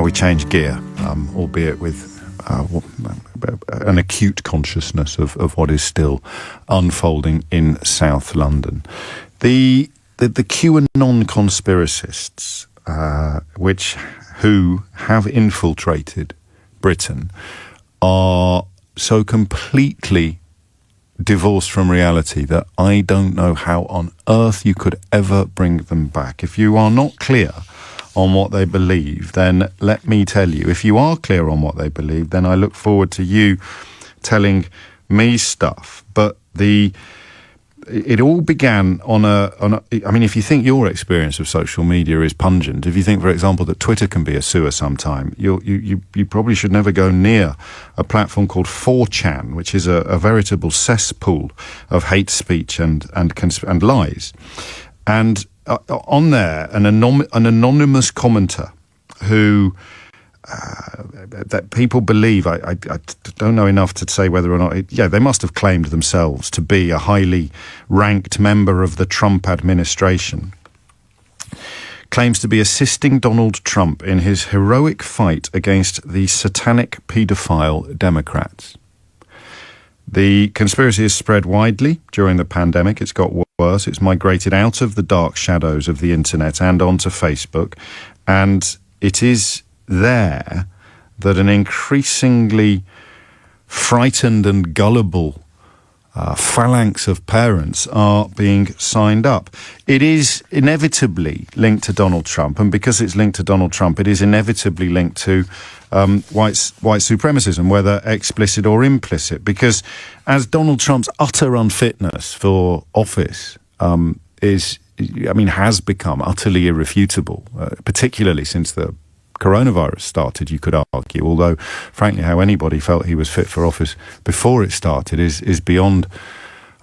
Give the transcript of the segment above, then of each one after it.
we change gear, albeit with an acute consciousness of what is still unfolding in South London. The Q.Anon conspiracists, who have infiltrated Britain, are so completely divorced from reality that I don't know how on earth you could ever bring them back. If you are not clear on what they believe, then let me tell you, if you are clear on what they believe, then I look forward to you telling me stuff. But it all began I mean, if you think your experience of social media is pungent, if you think, for example, that Twitter can be a sewer sometime, you probably should never go near a platform called 4chan, which is a veritable cesspool of hate speech and lies. And on there, an anonymous commenter who that people believe, I don't know enough to say whether or not, they must have claimed themselves to be a highly ranked member of the Trump administration, claims to be assisting Donald Trump in his heroic fight against the satanic paedophile Democrats. The conspiracy has spread widely during the pandemic. It's got worse. It's migrated out of the dark shadows of the internet and onto Facebook. And it is there that an increasingly frightened and gullible phalanx of parents are being signed up. It is inevitably linked to Donald Trump, and because it's linked to Donald Trump, it is inevitably linked to white supremacism, whether explicit or implicit, because as Donald Trump's utter unfitness for office has become utterly irrefutable, particularly since the coronavirus started, you could argue, although frankly how anybody felt he was fit for office before it started is beyond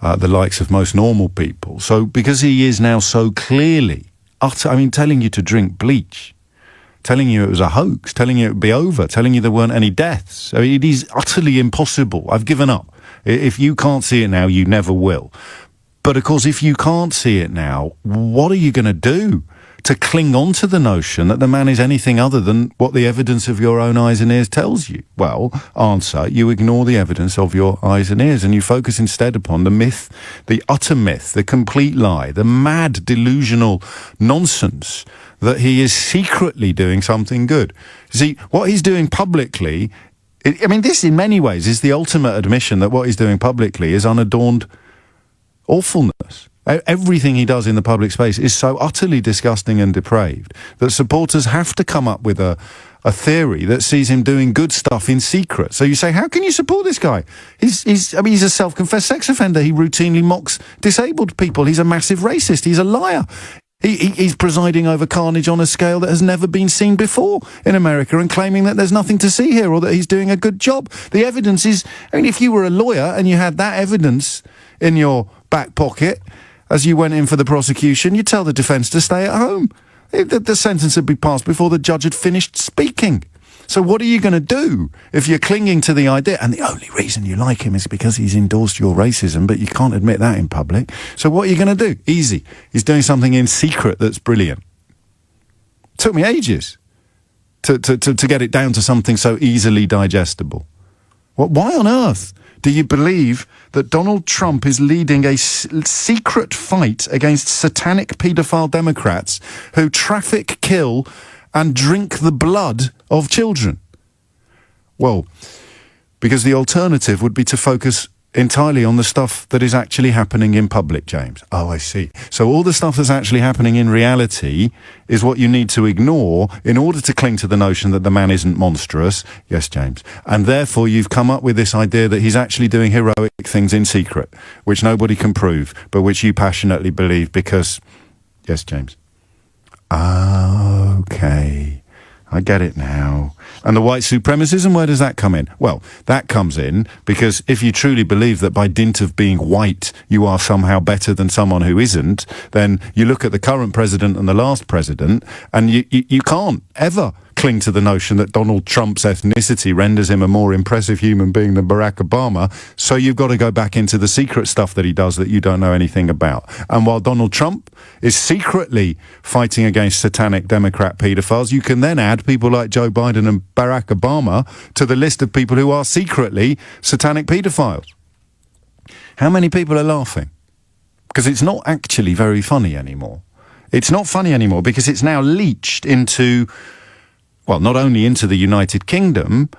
the likes of most normal people. So because he is now so clearly telling you to drink bleach, telling you it was a hoax, telling you it would be over, telling you there weren't any deaths, it is utterly impossible. I've given up. If you can't see it now, you never will. But of course, if you can't see it now, what are you going to do to cling on to the notion that the man is anything other than what the evidence of your own eyes and ears tells you? Well, answer, you ignore the evidence of your eyes and ears and you focus instead upon the myth, the utter myth, the complete lie, the mad, delusional nonsense that he is secretly doing something good. See, what he's doing publicly, this in many ways is the ultimate admission that what he's doing publicly is unadorned awfulness. Everything he does in the public space is so utterly disgusting and depraved that supporters have to come up with a theory that sees him doing good stuff in secret. So you say, how can you support this guy? He's a self-confessed sex offender. He routinely mocks disabled people. He's a massive racist. He's a liar. He's presiding over carnage on a scale that has never been seen before in America and claiming that there's nothing to see here or that he's doing a good job. The evidence is, if you were a lawyer and you had that evidence in your back pocket as you went in for the prosecution, you'd tell the defence to stay at home. The sentence would be passed before the judge had finished speaking. So what are you going to do if you're clinging to the idea, and the only reason you like him is because he's endorsed your racism, but you can't admit that in public? So what are you going to do? Easy. He's doing something in secret that's brilliant. It took me ages to get it down to something so easily digestible. Why on earth do you believe that Donald Trump is leading a secret fight against satanic paedophile Democrats who traffic, kill, and drink the blood of children? Well, because the alternative would be to focus entirely on the stuff that is actually happening in public, James. Oh, I see. So all the stuff that's actually happening in reality is what you need to ignore in order to cling to the notion that the man isn't monstrous. Yes, James. And therefore you've come up with this idea that he's actually doing heroic things in secret, which nobody can prove, but which you passionately believe because... Yes, James. Okay. I get it now. And the white supremacism, where does that come in? Well, that comes in because if you truly believe that by dint of being white you are somehow better than someone who isn't, then you look at the current president and the last president and you can't ever cling to the notion that Donald Trump's ethnicity renders him a more impressive human being than Barack Obama, so you've got to go back into the secret stuff that he does that you don't know anything about. And while Donald Trump is secretly fighting against satanic Democrat paedophiles, you can then add people like Joe Biden and Barack Obama to the list of people who are secretly satanic paedophiles. How many people are laughing? Because it's not actually very funny anymore. It's not funny anymore because it's now leached into, well, not only into the United Kingdom,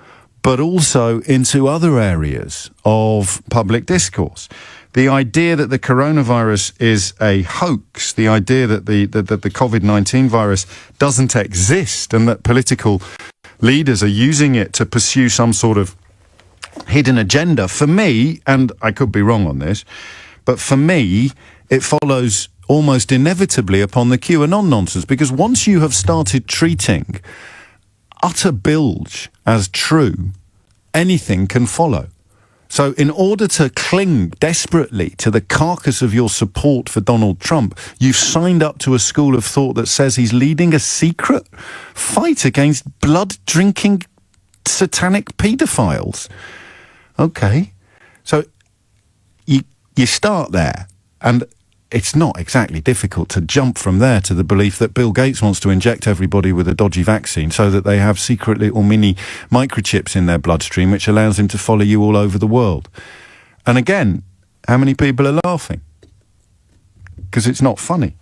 but also into other areas of public discourse. The idea that the coronavirus is a hoax, the idea that the COVID-19 virus doesn't exist and that political leaders are using it to pursue some sort of hidden agenda, for me, and I could be wrong on this, but for me, it follows almost inevitably upon the Q.Anon nonsense, because once you have started treating utter bilge as true, anything can follow. So in order to cling desperately to the carcass of your support for Donald Trump, you've signed up to a school of thought that says he's leading a secret fight against blood-drinking satanic paedophiles. Okay, so you start there, and it's not exactly difficult to jump from there to the belief that Bill Gates wants to inject everybody with a dodgy vaccine so that they have secret little mini microchips in their bloodstream, which allows him to follow you all over the world. And again, how many people are laughing? Because it's not funny.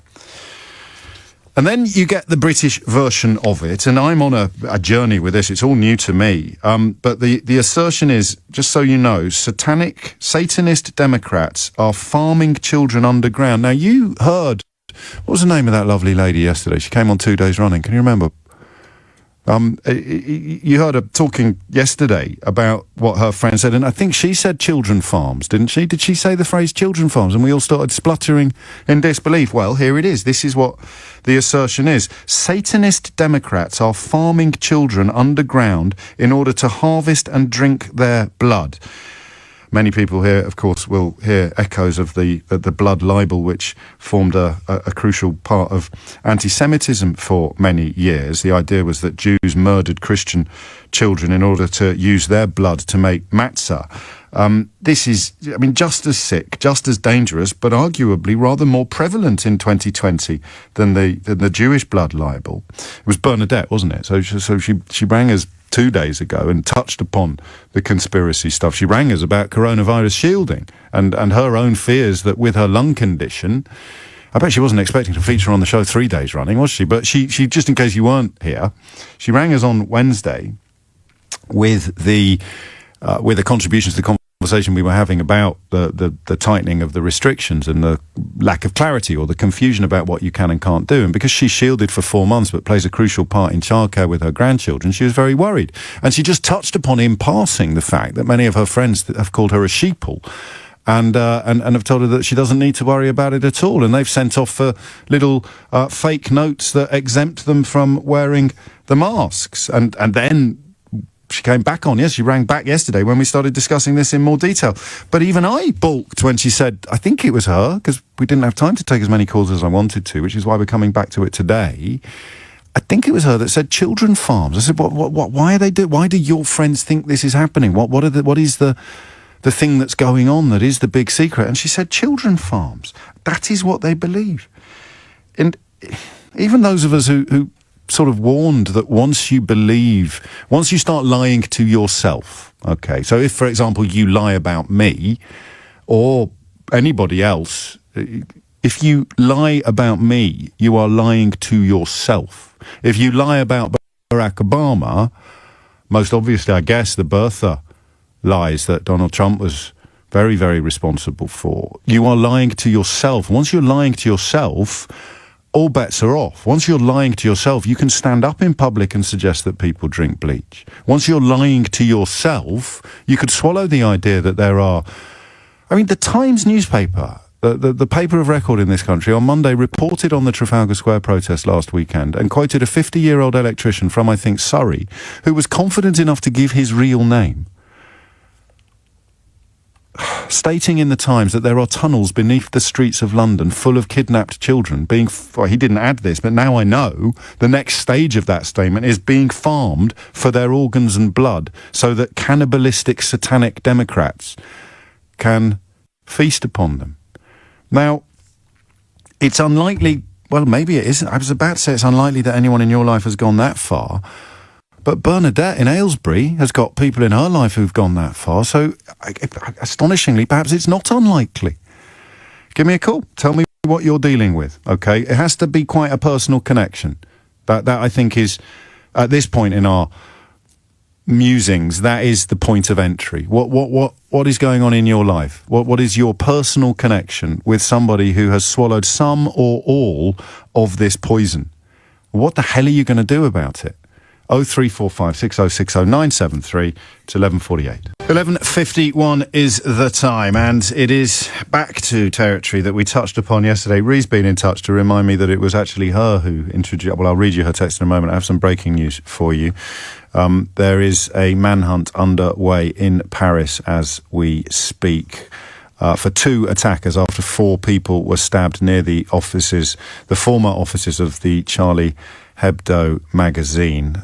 And then you get the British version of it, and I'm on a journey with this. It's all new to me. But the assertion is, just so you know, Satanist Democrats are farming children underground. Now, you heard, what was the name of that lovely lady yesterday? She came on 2 days running. Can you remember? You heard her talking yesterday about what her friend said, and I think she said children farms, didn't she? Did she say the phrase children farms? And we all started spluttering in disbelief. Well, here it is. This is what the assertion is. Satanist Democrats are farming children underground in order to harvest and drink their blood. Many people here, of course, will hear echoes of the blood libel, which formed a crucial part of anti-Semitism for many years. The idea was that Jews murdered Christian children in order to use their blood to make matzah. This is, I mean, just as sick, just as dangerous, but arguably rather more prevalent in 2020 than the Jewish blood libel. It was Bernadette, wasn't it? So she rang us 2 days ago and touched upon the conspiracy stuff. She rang us about coronavirus shielding and her own fears that with her lung condition, I bet she wasn't expecting to feature on the show 3 days running, was she? But she just in case you weren't here, she rang us on Wednesday with the contributions to the conversation we were having about the tightening of the restrictions and the lack of clarity or the confusion about what you can and can't do. And because she's shielded for 4 months but plays a crucial part in childcare with her grandchildren, she was very worried. And she just touched upon in passing the fact that many of her friends have called her a sheeple and have told her that she doesn't need to worry about it at all. And they've sent off for little fake notes that exempt them from wearing the masks. And then she came back on, yes, she rang back yesterday when we started discussing this in more detail. But even I balked when she said, I think it was her, because we didn't have time to take as many calls as I wanted to, which is why we're coming back to it today. I think it was her that said children farms. I said, why are they why do your friends think this is happening? What is the thing that's going on that is the big secret? And she said children farms. That is what they believe. And even those of us who sort of warned that once you start lying to yourself, okay, so if, for example, you lie about me or anybody else, if you lie about me, you are lying to yourself. If you lie about Barack Obama, most obviously, I guess, the birther lies that Donald Trump was very, very responsible for, you are lying to yourself. Once you're lying to yourself, all bets are off. Once you're lying to yourself, you can stand up in public and suggest that people drink bleach. Once you're lying to yourself, you could swallow the idea that there are... I mean, the Times newspaper, the paper of record in this country, on Monday reported on the Trafalgar Square protest last weekend and quoted a 50-year-old electrician from, I think, Surrey, who was confident enough to give his real name. stating in the Times that there are tunnels beneath the streets of London full of kidnapped children being... Well, he didn't add this, but now I know the next stage of that statement is being farmed for their organs and blood so that cannibalistic satanic Democrats can feast upon them. Now, it's unlikely... Well, maybe it isn't. I was about to say it's unlikely that anyone in your life has gone that far. But Bernadette in Aylesbury has got people in her life who've gone that far. So, astonishingly, perhaps it's not unlikely. Give me a call. Tell me what you're dealing with, okay? It has to be quite a personal connection. That I think is, at this point in our musings, that is the point of entry. What is going on in your life? What is your personal connection with somebody who has swallowed some or all of this poison? What the hell are you going to do about it? 0345 6060 973. It's 11:48. 11:51 is the time, and it is back to territory that we touched upon yesterday. Ree's been in touch to remind me that it was actually her who introduced... Well, I'll read you her text in a moment. I have some breaking news for you. There is a manhunt underway in Paris as we speak for 2 attackers after 4 people were stabbed near the offices, the former offices of the Charlie Hebdo magazine.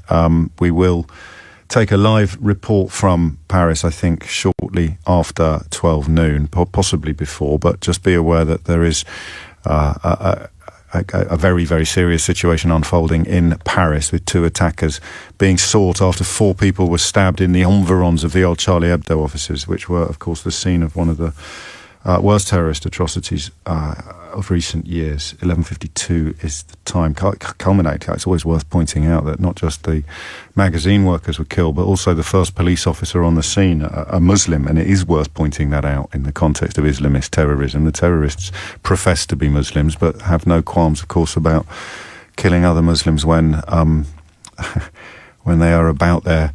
We will take a live report from Paris, I think, shortly after 12 noon, possibly before, but just be aware that there is a very, very serious situation unfolding in Paris with 2 attackers being sought after 4 people were stabbed in the environs of the old Charlie Hebdo offices, which were, of course, the scene of one of the worst terrorist atrocities of recent years. 11:52 is the time. Culminate. It's always worth pointing out that not just the magazine workers were killed, but also the first police officer on the scene, a Muslim, and it is worth pointing that out in the context of Islamist terrorism. The terrorists profess to be Muslims, but have no qualms, of course, about killing other Muslims when when they are about their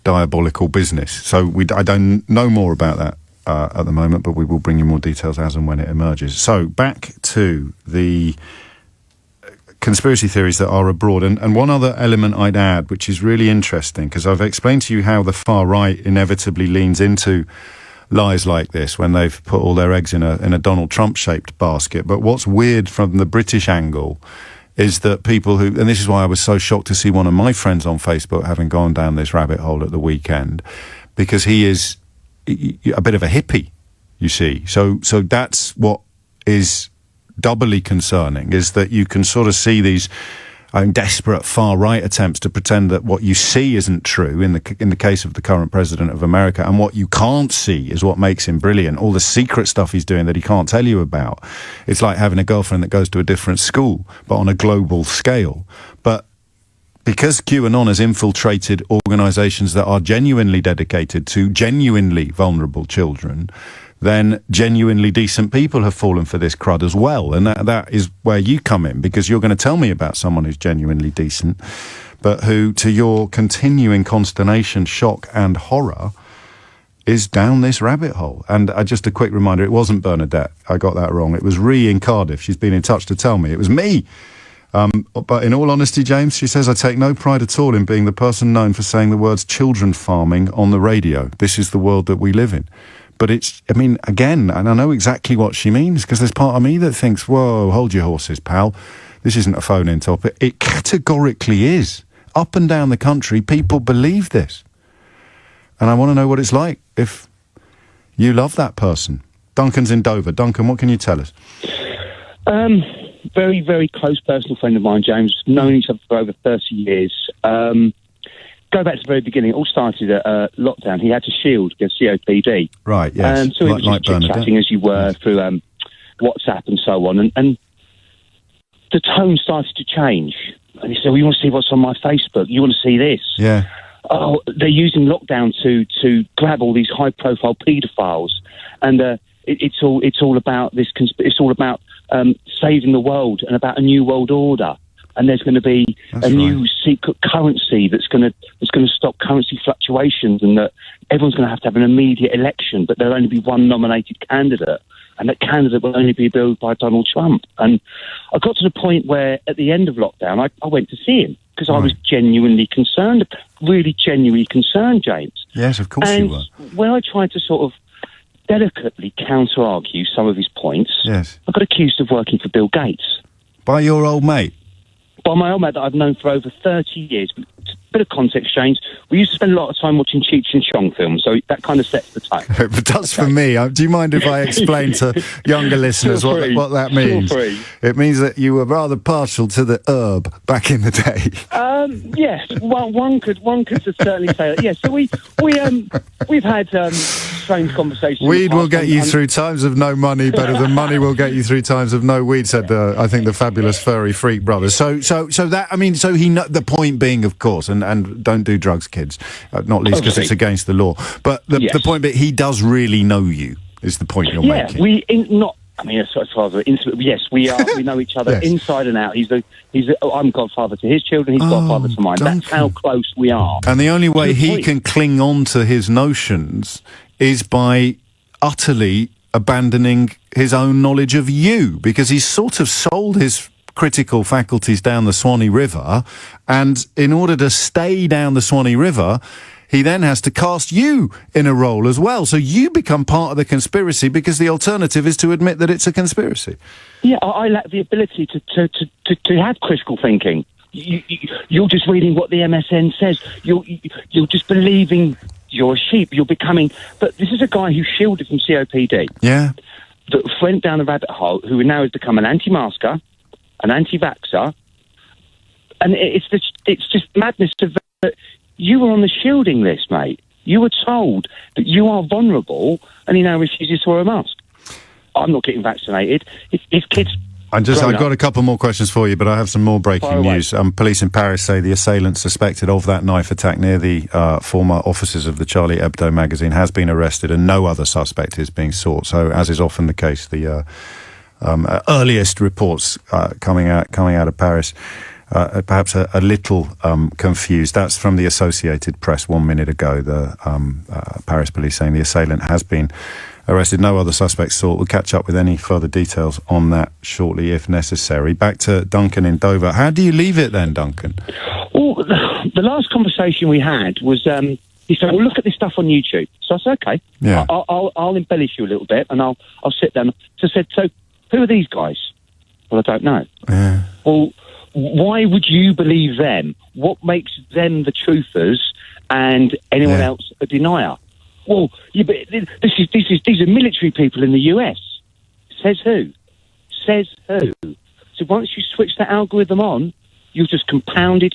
diabolical business. So I don't know more about that at the moment, but we will bring you more details as and when it emerges. So back to the conspiracy theories that are abroad. And one other element I'd add, which is really interesting, because I've explained to you how the far right inevitably leans into lies like this when they've put all their eggs in a Donald Trump-shaped basket. But what's weird from the British angle is that people who... And this is why I was so shocked to see one of my friends on Facebook having gone down this rabbit hole at the weekend, because he is a bit of a hippie, you see. So that's what is doubly concerning, is that you can sort of see these desperate far-right attempts to pretend that what you see isn't true in the case of the current president of America, and what you can't see is what makes him brilliant. All the secret stuff he's doing that he can't tell you about. It's like having a girlfriend that goes to a different school, but on a global scale. But because QAnon has infiltrated organisations that are genuinely dedicated to genuinely vulnerable children, then genuinely decent people have fallen for this crud as well. And that is where you come in, because you're going to tell me about someone who's genuinely decent, but who, to your continuing consternation, shock and horror, is down this rabbit hole. And just a quick reminder, it wasn't Bernadette. I got that wrong. It was Ree in Cardiff. She's been in touch to tell me. It was me. But in all honesty, James, she says, I take no pride at all in being the person known for saying the words children farming on the radio. This is the world that we live in. But it's, I mean, again, and I know exactly what she means, because there's part of me that thinks, whoa, hold your horses, pal. This isn't a phone-in topic. It categorically is. Up and down the country, people believe this. And I want to know what it's like if you love that person. Duncan's in Dover. Duncan, what can you tell us? Very, very close personal friend of mine, James. Known each other for over 30 years. Go back to the very beginning. It all started at lockdown. He had to shield against COPD. Right, yes. So he was just chit-chatting as you were through WhatsApp and so on. And the tone started to change. And he said, well, you want to see what's on my Facebook? You want to see this? Yeah. Oh, they're using lockdown to grab all these high-profile paedophiles. And it's all about this. It's all about saving the world and about a new world order. And there's going to be new secret currency that's going to stop currency fluctuations, and that everyone's going to have an immediate election, but there'll only be one nominated candidate, and that candidate will only be built by Donald Trump. And I got to the point where, at the end of lockdown, I went to see him because I was genuinely concerned, really genuinely concerned, James. Yes, of course you were. When I tried to sort of delicately counter-argue some of his points, Yes. I got accused of working for Bill Gates. By your old mate? By my old mate that I've known for over 30 years. Bit of context change. We used to spend a lot of time watching Cheech and Chong films, so that kind of sets the tone. It does for me. Do you mind if I explain to younger listeners what that means? Feel free. It means that you were rather partial to the herb back in the day. Yes, one could certainly say that. Yes, so we've had strange conversations. Weed will get you through times of no money better than money will get you through times of no weed, said I think the fabulous furry freak brothers. So that, I mean, so the point being, of course, and don't do drugs, kids, not least because it's against the law. But the point being, he does really know you, is the point you're making. As far as intimate, yes, we are. We know each other Yes. inside and out. I'm godfather to his children. He's godfather to mine. Duncan. That's how close we are. And the only way Good he point. can cling on to his notions is by utterly abandoning his own knowledge of you, because he's sort of sold his critical faculties down the Swanee River, and in order to stay down the Swanee River, he then has to cast you in a role as well. So you become part of the conspiracy, because the alternative is to admit that it's a conspiracy. Yeah, I lack the ability to have critical thinking. You're just reading what the MSN says. You're just believing you're a sheep. You're becoming. But this is a guy who shielded from COPD. Yeah. That went down the rabbit hole, who now has become an anti-masker, an anti-vaxxer, and it's just madness that you were on the shielding list, mate. You were told that you are vulnerable, and he now refuses to wear a mask. I'm not getting vaccinated. His kids. I've got a couple more questions for you, but I have some more breaking news. Police in Paris say the assailant suspected of that knife attack near the former offices of the Charlie Hebdo magazine has been arrested, and no other suspect is being sought. So, as is often the case, the earliest reports coming out of Paris, perhaps a little confused. That's from the Associated Press 1 minute ago. The Paris police saying the assailant has been arrested. No other suspects sought. We'll catch up with any further details on that shortly, if necessary. Back to Duncan in Dover. How do you leave it then, Duncan? Well, the last conversation we had was he said, "Well, look at this stuff on YouTube." So I said, "Okay, Yeah. I'll embellish you a little bit, and I'll sit down." So I said, "So who are these guys?" Well, I don't know. Yeah. Well, why would you believe them? What makes them the truthers and anyone else a denier? Well, but these are military people in the US. Says who? Says who? So once you switch that algorithm on, you're just compounded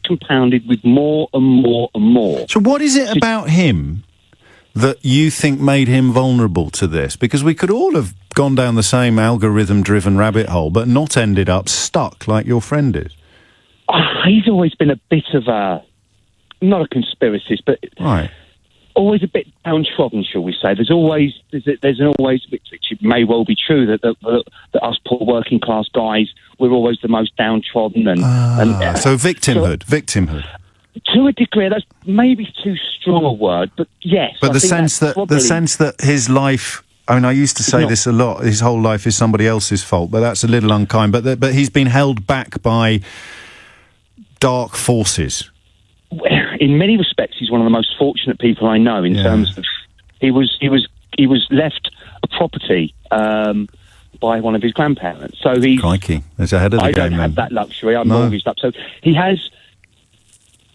with more and more and more. So what is it about him that you think made him vulnerable to this? Because we could all have gone down the same algorithm-driven rabbit hole, but not ended up stuck like your friend is. He's always been a bit of not a conspiracist, but Right. always a bit downtrodden, shall we say. There's always, which it may well be true, that us poor working class guys, we're always the most downtrodden. So victimhood. To a degree, that's maybe too strong a word, but yes. But I the think sense that's that probably his life. I mean, I used to say this a lot. His whole life is somebody else's fault, but that's a little unkind. But he's been held back by dark forces. In many respects, he's one of the most fortunate people I know. In terms of he was left a property by one of his grandparents. So he's Crikey, there's ahead of the I game. don't have that luxury. I'm mortgaged up. So he has.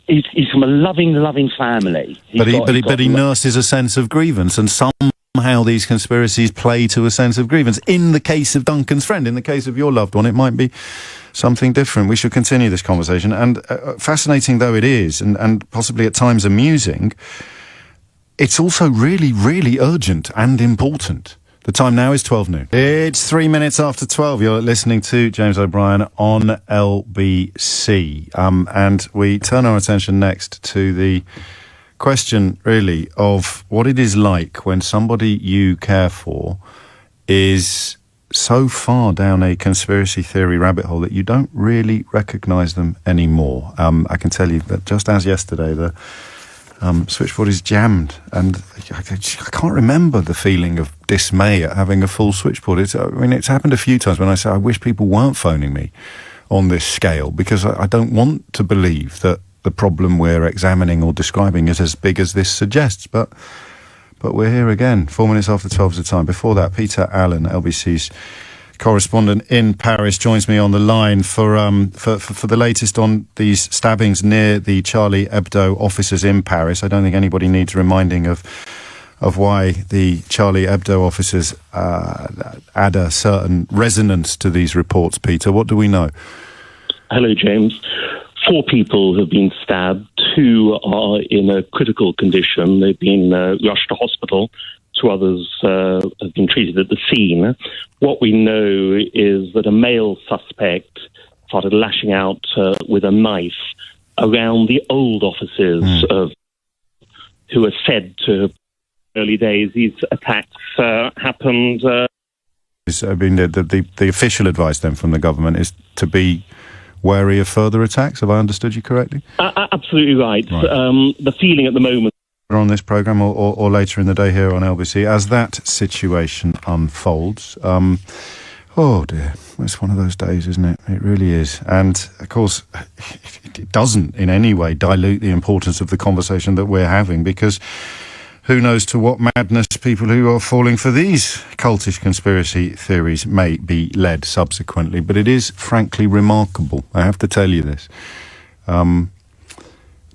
He's from a loving family. But he nurses a sense of grievance, and somehow these conspiracies play to a sense of grievance. In the case of Duncan's friend, in the case of your loved one, it might be something different. We should continue this conversation, and fascinating though it is, and possibly at times amusing, it's also really, really urgent and important. The time now is 12 noon. It's 3 minutes after 12. You're listening to James O'Brien on LBC. And we turn our attention next to the question, really, of what it is like when somebody you care for is so far down a conspiracy theory rabbit hole that you don't really recognise them anymore. I can tell you that just as yesterday, the switchboard is jammed, and I can't remember the feeling of dismay at having a full switchboard. It's happened a few times when I say I wish people weren't phoning me on this scale, because I don't want to believe that the problem we're examining or describing is as big as this suggests. But But we're here again, 4 minutes after 12 is the time. Before that, Peter Allen, LBC's correspondent in Paris, joins me on the line for the latest on these stabbings near the Charlie Hebdo offices in Paris. I don't think anybody needs reminding of why the Charlie Hebdo officers add a certain resonance to these reports. Peter, what do we know? Hello, James. 4 people have been stabbed. 2 are in a critical condition. They've been rushed to hospital. 2 others have been treated at the scene. What we know is that a male suspect started lashing out with a knife around the old offices of who are said to early days. These attacks happened. I mean, the official advice then from the government is to be wary of further attacks. Have I understood you correctly? Absolutely right. The feeling at the moment on this programme or later in the day here on LBC, as that situation unfolds. Oh dear, it's one of those days, isn't it? It really is. And of course, it doesn't in any way dilute the importance of the conversation that we're having, because who knows to what madness people who are falling for these cultish conspiracy theories may be led subsequently. But it is frankly remarkable, I have to tell you this,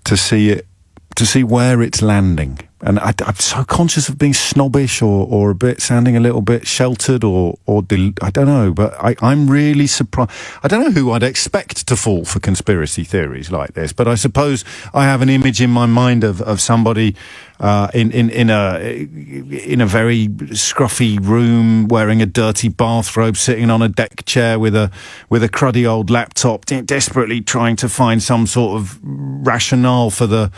to see where it's landing. And I'm so conscious of being snobbish or a bit sounding a little bit sheltered or I don't know, but I'm really surprised. I don't know who I'd expect to fall for conspiracy theories like this, but I suppose I have an image in my mind of somebody in a very scruffy room wearing a dirty bathrobe, sitting on a deck chair with a cruddy old laptop, desperately trying to find some sort of rationale for the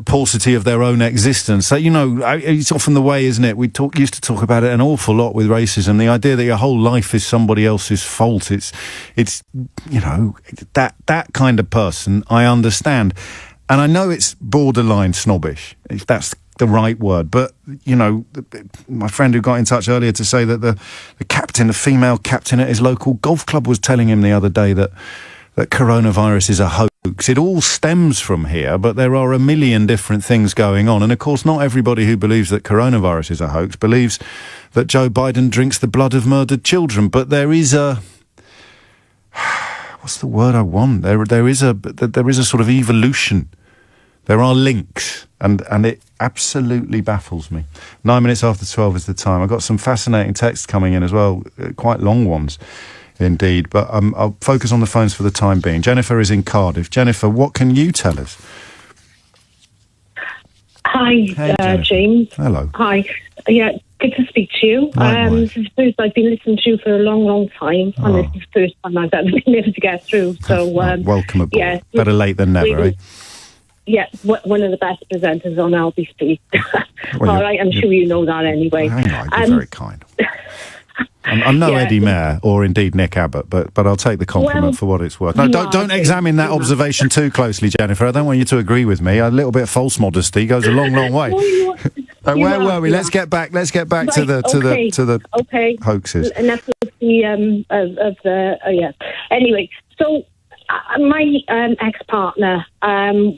paucity of their own existence. So, you know, it's often the way, isn't it? We used to talk about it an awful lot with racism. The idea that your whole life is somebody else's fault. It's you know, that kind of person I understand. And I know it's borderline snobbish, if that's the right word. But, you know, my friend who got in touch earlier to say that the female captain at his local golf club was telling him the other day that coronavirus is a hoax. It all stems from here, but there are a million different things going on. And of course, not everybody who believes that coronavirus is a hoax believes that Joe Biden drinks the blood of murdered children. But there is a... what's the word I want? There is a sort of evolution. There are links, and it absolutely baffles me. 9 minutes after 12 is the time. I've got some fascinating texts coming in as well, quite long ones. Indeed, but I'll focus on the phones for the time being. Jennifer is in Cardiff. Jennifer, what can you tell us? Hi, hey, James. Hello. Hi. Yeah, good to speak to you. This is the first I've been listening to you for a long, long time, and this is the first time I've ever been able to get through. So, welcome aboard. Yeah, better late than never, eh? Yeah, one of the best presenters on LBC. Well, all right, I'm sure you know that anyway. Hang on, you're very kind. I'm no Eddie Mair or indeed Nick Abbott, but I'll take the compliment for what it's worth. No, don't examine that observation too closely, Jennifer. I don't want you to agree with me. A little bit of false modesty goes a long, long way. Where were we? Let's get back. Let's get back to the hoaxes. Enough of the Anyway, so. My ex-partner,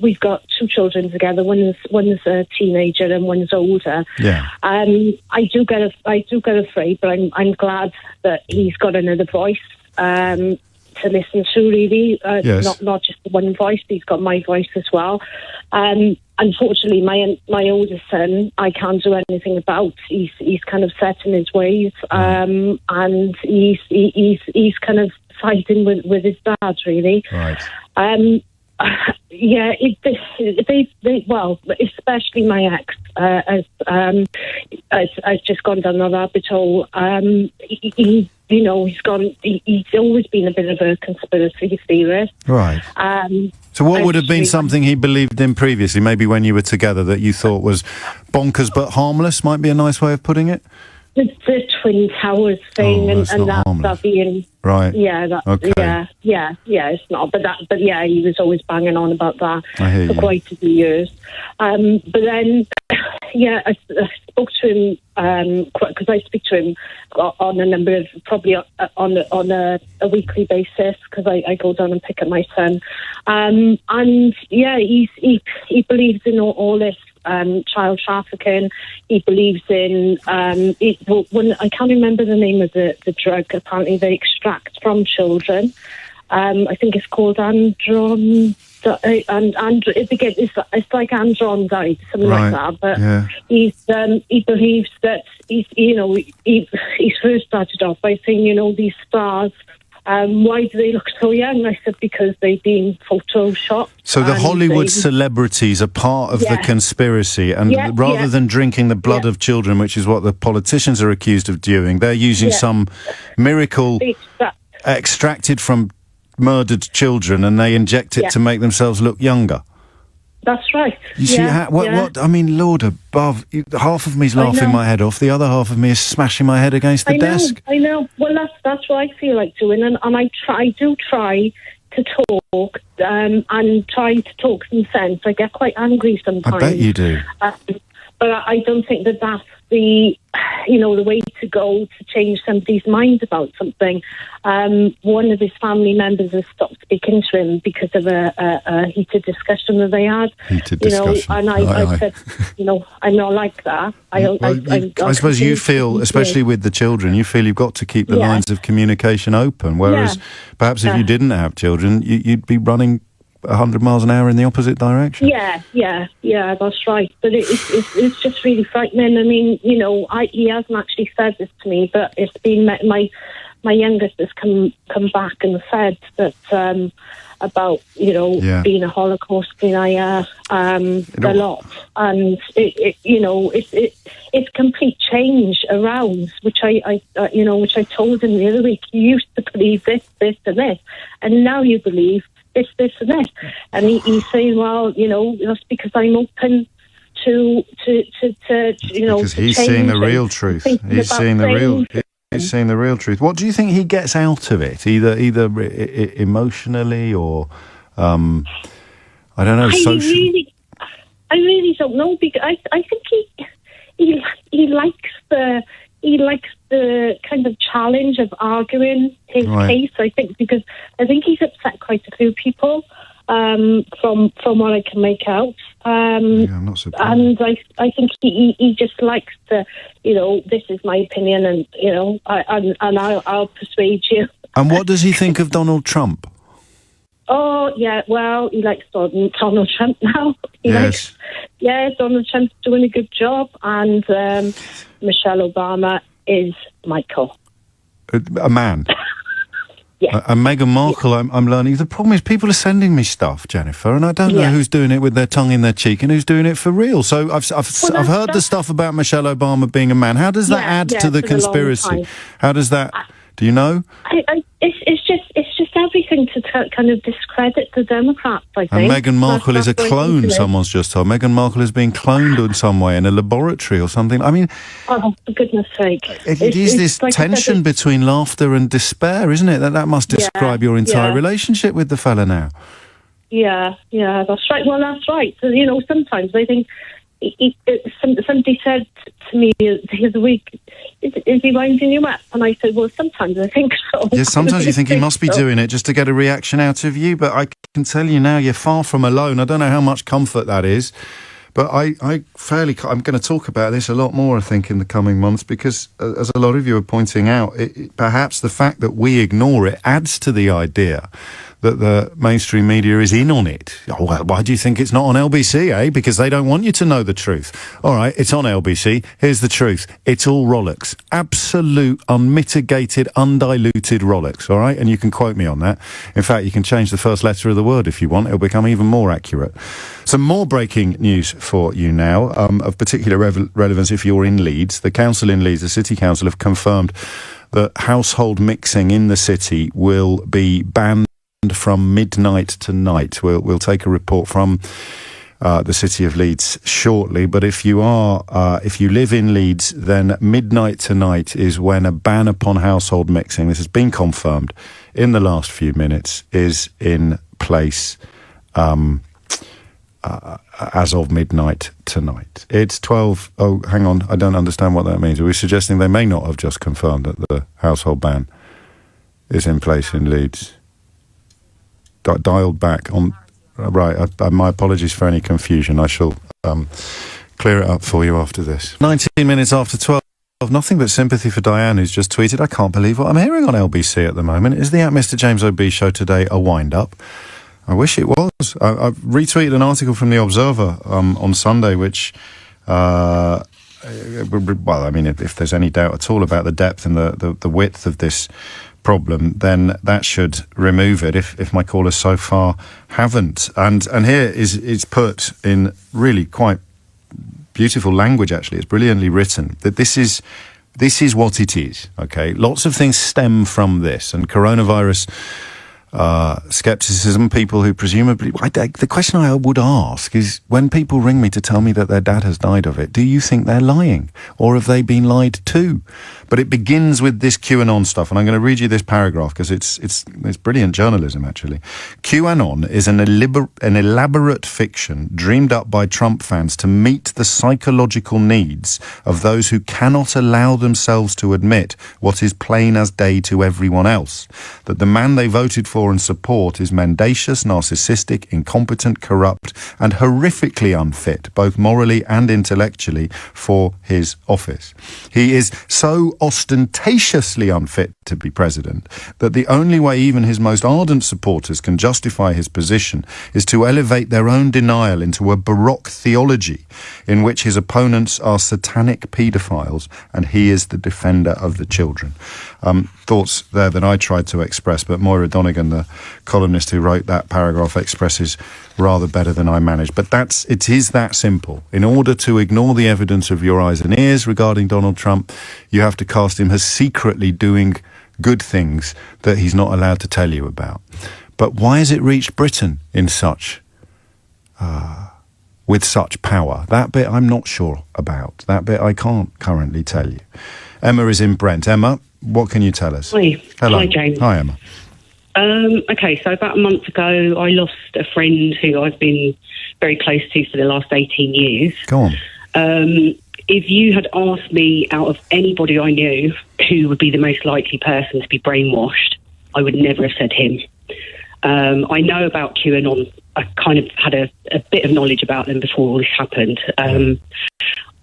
we've got 2 children together. One is a teenager and one's older. Yeah. I do get afraid, but I'm glad that he's got another voice to listen to. Really, yes. not just the one voice. He's got my voice as well. Unfortunately, my oldest son, I can't do anything about. He's kind of set in his ways, and he's kind of fighting with his dad, really. Right. Yeah, well, especially my ex has just gone down the rabbit hole. He's always been a bit of a conspiracy theorist. Right. So what would have been something he believed in previously, maybe when you were together, that you thought was bonkers but harmless, might be a nice way of putting it? The Twin Towers thing, and that being right. Yeah, okay. Yeah. It's not, but yeah, he was always banging on about that for quite a few years. But then, yeah, I spoke to him because I speak to him on a number of probably on a weekly basis because I go down and pick up my son, and yeah, he believes in all this child trafficking. He believes in I can't remember the name of the drug. Apparently, they extract from children. I think it's called andron. And it's like androndite, something like that. But he believes that he first started off by saying, these stars. Why do they look so young? I said, because they've been photoshopped. So the Hollywood celebrities are part of the conspiracy, and rather than drinking the blood of children, which is what the politicians are accused of doing, they're using some miracle extracted from murdered children, and they inject it to make themselves look younger. That's right. You see, what I mean, Lord above, half of me's laughing my head off, the other half of me is smashing my head against the desk. I know. Well, that's what I feel like doing, and I do try to talk, and try to talk some sense. I get quite angry sometimes. I bet you do. But I don't think that's the way to go to change somebody's mind about something. One of his family members has stopped speaking to him because of a heated discussion that they had. And I said, I'm not like that. I suppose you feel, especially with the children, you feel you've got to keep the lines of communication open. Whereas perhaps if you didn't have children, you'd be running 100 miles an hour in the opposite direction. Yeah, that's right. But it's just really frightening. I mean, he hasn't actually said this to me, but it's been my youngest has come back and said that about being a Holocaust denier a lot, and it's complete change around, which I told him the other week. You used to believe this, and this, and now you believe this, and this. And he's saying, well, that's because I'm open to because he's seeing the real truth. He's seeing the real truth. What do you think he gets out of it? Either emotionally or I don't know. I really don't know, because I think he likes the kind of challenge of arguing his case. I think because he's upset quite a few people from what I can make out. I'm not surprised. And I think he just likes to, this is my opinion, and I'll persuade you. And what does he think of Donald Trump? Oh, yeah, well, he likes Donald Trump now. Donald Trump's doing a good job, and Michelle Obama is Michael. A man? And Meghan Markle, I'm learning. The problem is people are sending me stuff, Jennifer, and I don't know who's doing it with their tongue in their cheek and who's doing it for real. So I've heard the stuff about Michelle Obama being a man. How does that add to the conspiracy? How does that... Do you know? It's just everything to kind of discredit the Democrats, I think. And Meghan Markle is a clone, someone's just told. Meghan Markle is being cloned in some way in a laboratory or something. I mean... Oh, for goodness sake. It is this like tension between laughter and despair, isn't it? That must describe your entire relationship with the fella now. Yeah, that's right. Well, that's right. So, sometimes I think... somebody said to me the other week, is he winding you up? And I said, well, sometimes I think so. Yes, sometimes you think he must be doing it just to get a reaction out of you, but I can tell you now, you're far from alone. I don't know how much comfort that is, but I'm going to talk about this a lot more, I think, in the coming months, because as a lot of you are pointing out, perhaps the fact that we ignore it adds to the idea that the mainstream media is in on it. Oh, well, why do you think it's not on LBC, eh? Because they don't want you to know the truth. All right, it's on LBC. Here's the truth. It's all Rolex. Absolute, unmitigated, undiluted Rolex, all right? And you can quote me on that. In fact, you can change the first letter of the word if you want. It'll become even more accurate. Some more breaking news for you now, of particular relevance if you're in Leeds. The council in Leeds, the City Council, have confirmed that household mixing in the city will be banned from midnight tonight. We'll take a report from the City of Leeds shortly, but if you live in Leeds, then midnight tonight is when a ban upon household mixing, this has been confirmed in the last few minutes, is in place as of midnight tonight. It's 12... Oh, hang on, I don't understand what that means. Are we suggesting they may not have just confirmed that the household ban is in place in Leeds? Dialed back on... Right. My apologies for any confusion. I shall clear it up for you after this. 19 minutes after 12. Nothing but sympathy for Diane, who's just tweeted, I can't believe what I'm hearing on LBC at the moment. Is the Mr. James O.B. show today a wind-up? I wish it was. I've retweeted an article from The Observer on Sunday, which, well, I mean, if there's any doubt at all about the depth and the width of this problem, then that should remove it, if my callers so far haven't. And here it's put in really quite beautiful language, actually. It's brilliantly written, that this is what it is, okay? Lots of things stem from this, and coronavirus skepticism, people who presumably... the question I would ask is, when people ring me to tell me that their dad has died of it, do you think they're lying? Or have they been lied to? But it begins with this QAnon stuff, and I'm going to read you this paragraph, because it's brilliant journalism, actually. QAnon is an elaborate fiction dreamed up by Trump fans to meet the psychological needs of those who cannot allow themselves to admit what is plain as day to everyone else, that the man they voted for and support is mendacious, narcissistic, incompetent, corrupt, and horrifically unfit, both morally and intellectually, for his office. He is so ostentatiously unfit to be president that the only way even his most ardent supporters can justify his position is to elevate their own denial into a baroque theology in which his opponents are satanic paedophiles and he is the defender of the children. Thoughts there that I tried to express, but Moira Donegan, the columnist who wrote that paragraph, expresses rather better than I managed. But it is that simple. In order to ignore the evidence of your eyes and ears regarding Donald Trump, you have to cast him as secretly doing good things that he's not allowed to tell you about. But why has it reached Britain in with such power? That bit I'm not sure about. That bit I can't currently tell you. Emma is in Brent. Emma, what can you tell us? Hi. Hello. Hi, James. Hi, Emma. Okay, so about a month ago, I lost a friend who I've been very close to for the last 18 years. Go on. If you had asked me out of anybody I knew who would be the most likely person to be brainwashed, I would never have said him. I know about QAnon. I kind of had a bit of knowledge about them before all this happened.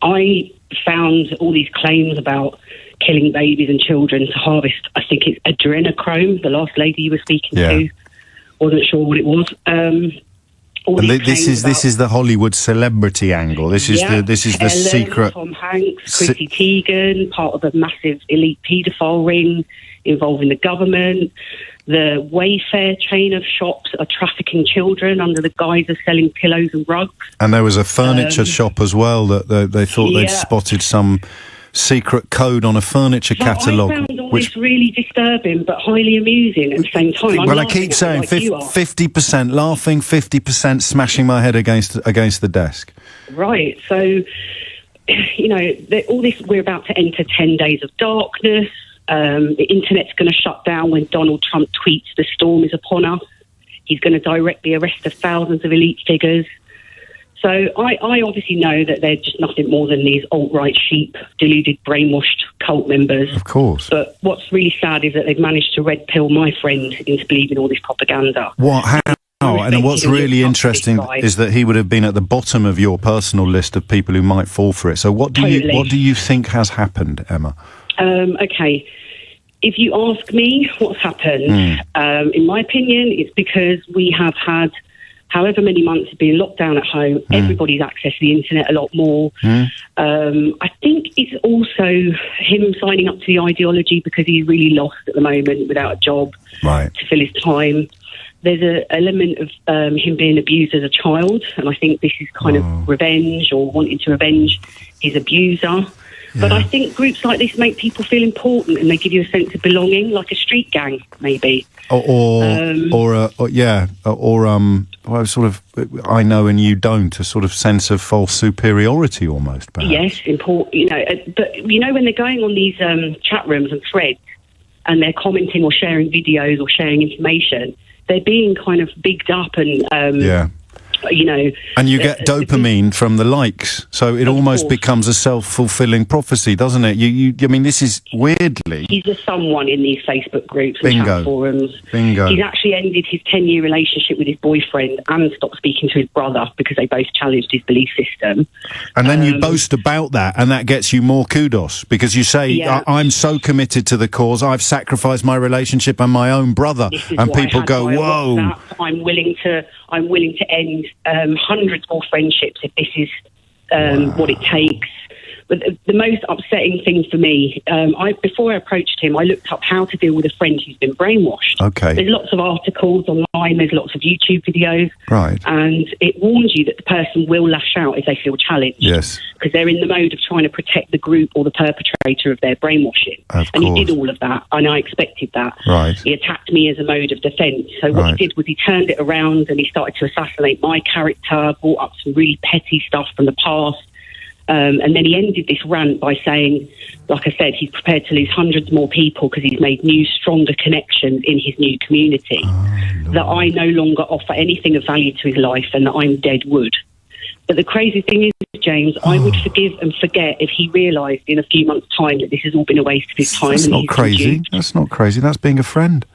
I found all these claims about killing babies and children to harvest, I think it's adrenochrome, the last lady you were speaking to. Wasn't sure what it was. This is the Hollywood celebrity angle. This is the secret. Tom Hanks, Chrissy Teigen, part of a massive elite paedophile ring involving the government. The Wayfair chain of shops are trafficking children under the guise of selling pillows and rugs. And there was a furniture shop as well that they thought they'd spotted some secret code on a furniture catalogue. I found all this really disturbing but highly amusing at the same time. Well, I keep saying 50% laughing, 50% smashing my head against the desk. Right, so, you know, all this, we're about to enter 10 days of darkness. The internet's going to shut down when Donald Trump tweets the storm is upon us. He's going to directly arrest thousands of elite figures. So I obviously know that they're just nothing more than these alt-right sheep, deluded, brainwashed cult members. Of course. But what's really sad is that they've managed to red pill my friend into believing all this propaganda. What? How? And what's really interesting is that he would have been at the bottom of your personal list of people who might fall for it. So what do you think has happened, Emma? Okay. If you ask me what's happened, in my opinion, it's because we have had however many months of being locked down at home, everybody's accessed the internet a lot more. I think it's also him signing up to the ideology because he's really lost at the moment without a job to fill his time. There's an element of him being abused as a child, and I think this is kind of revenge or wanting to revenge his abuser. But I think groups like this make people feel important and they give you a sense of belonging, like a street gang, maybe. Or sort of, I know and you don't, a sort of sense of false superiority almost, perhaps. Yes, important, you know, but, you know, when they're going on these chat rooms and threads and they're commenting or sharing videos or sharing information, they're being kind of bigged up and you know. And you get dopamine from the likes, so it almost becomes a self-fulfilling prophecy, doesn't it? I mean, this is weirdly... He's a someone in these Facebook groups and Bingo. chat forums. Bingo. He's actually ended his 10-year relationship with his boyfriend and stopped speaking to his brother because they both challenged his belief system. And then you boast about that, and that gets you more kudos, because you say, I'm so committed to the cause, I've sacrificed my relationship and my own brother. And people go, whoa. WhatsApp. I'm willing to end hundreds more friendships if this is what it takes. But the most upsetting thing for me, before I approached him, I looked up how to deal with a friend who's been brainwashed. Okay. There's lots of articles online, there's lots of YouTube videos. Right. And it warns you that the person will lash out if they feel challenged. Yes. Because they're in the mode of trying to protect the group or the perpetrator of their brainwashing. And he did all of that, and I expected that. Right. He attacked me as a mode of defence. So what he did was he turned it around and he started to assassinate my character, brought up some really petty stuff from the past. And then he ended this rant by saying, like I said, he's prepared to lose hundreds more people because he's made new, stronger connections in his new community. That I no longer offer anything of value to his life and that I'm dead wood. But the crazy thing is, James, I would forgive and forget if he realised in a few months' time that this has all been a waste of his time. That's not crazy. That's not crazy. That's being a friend.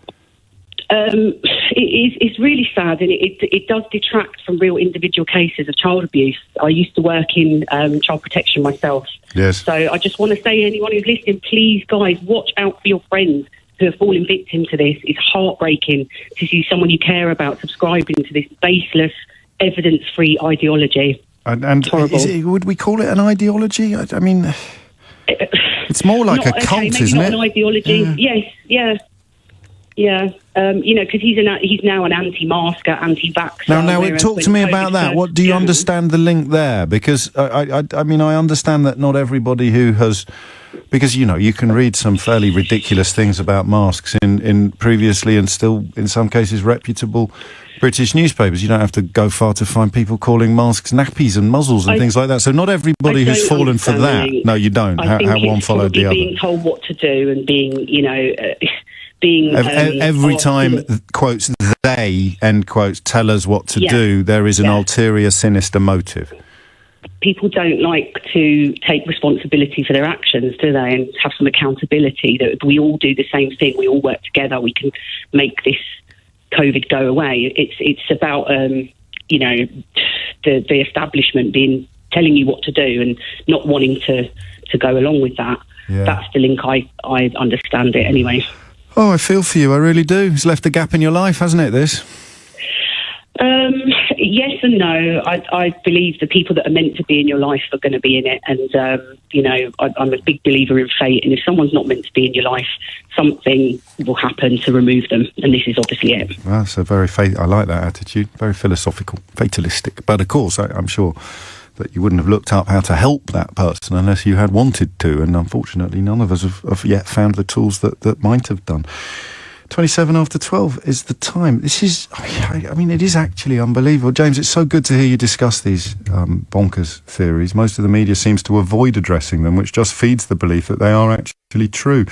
It's really sad, and it does detract from real individual cases of child abuse. I used to work in child protection myself. Yes. So I just want to say, anyone who's listening, please, guys, watch out for your friends who have fallen victim to this. It's heartbreaking to see someone you care about subscribing to this baseless, evidence-free ideology. And would we call it an ideology? I mean, it's more like a cult, isn't it? Not an ideology. Yes, yeah. You know, because he's now an anti-masker, anti-vaxxer. Now, talk to me about that. What do you understand the link there? Because I mean, I understand that not everybody who has, because you know, you can read some fairly ridiculous things about masks in previously and still in some cases reputable British newspapers. You don't have to go far to find people calling masks nappies and muzzles and things like that. So not everybody who's fallen for that. No, you don't. How one followed the other. Being told what to do and being, you know. Every time, quotes, they, end quotes, tell us what to do, there is an ulterior, sinister motive. People don't like to take responsibility for their actions, do they? And have some accountability that if we all do the same thing, we all work together, we can make this COVID go away. It's about, you know, the establishment telling you what to do and not wanting to go along with that. Yeah. That's the link I understand it anyway. Oh, I feel for you, I really do. It's left a gap in your life, hasn't it, this? Yes and no. I believe the people that are meant to be in your life are going to be in it. And, you know, I'm a big believer in fate. And if someone's not meant to be in your life, something will happen to remove them. And this is obviously it. Well, that's a very I like that attitude. Very philosophical, fatalistic. But, of course, I'm sure that you wouldn't have looked up how to help that person unless you had wanted to, and unfortunately none of us have yet found the tools that might have done. 27 after 12 is the time. This is, I mean, it is actually unbelievable. James, it's so good to hear you discuss these bonkers theories. Most of the media seems to avoid addressing them, which just feeds the belief that they are actually true.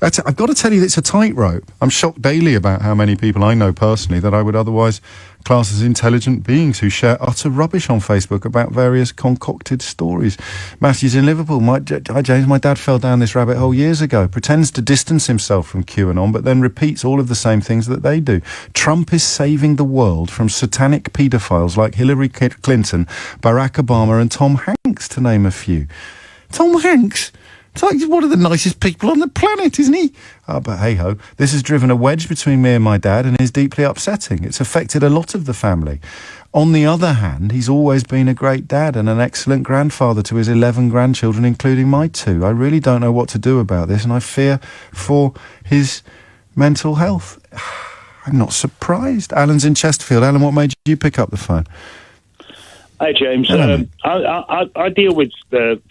I've got to tell you that it's a tightrope. I'm shocked daily about how many people I know personally that I would otherwise class as intelligent beings who share utter rubbish on Facebook about various concocted stories. Matthew's in Liverpool. Hi, James. My dad fell down this rabbit hole years ago. Pretends to distance himself from QAnon, but then repeats all of the same things that they do. Trump is saving the world from satanic paedophiles like Hillary Clinton, Barack Obama, and Tom Hanks, to name a few. Tom Hanks? It's like he's one of the nicest people on the planet, isn't he? Oh, but hey-ho, this has driven a wedge between me and my dad and is deeply upsetting. It's affected a lot of the family. On the other hand, he's always been a great dad and an excellent grandfather to his 11 grandchildren, including my 2. I really don't know what to do about this, and I fear for his mental health. I'm not surprised. Alan's in Chesterfield. Alan, what made you pick up the phone? Hi, James. I deal with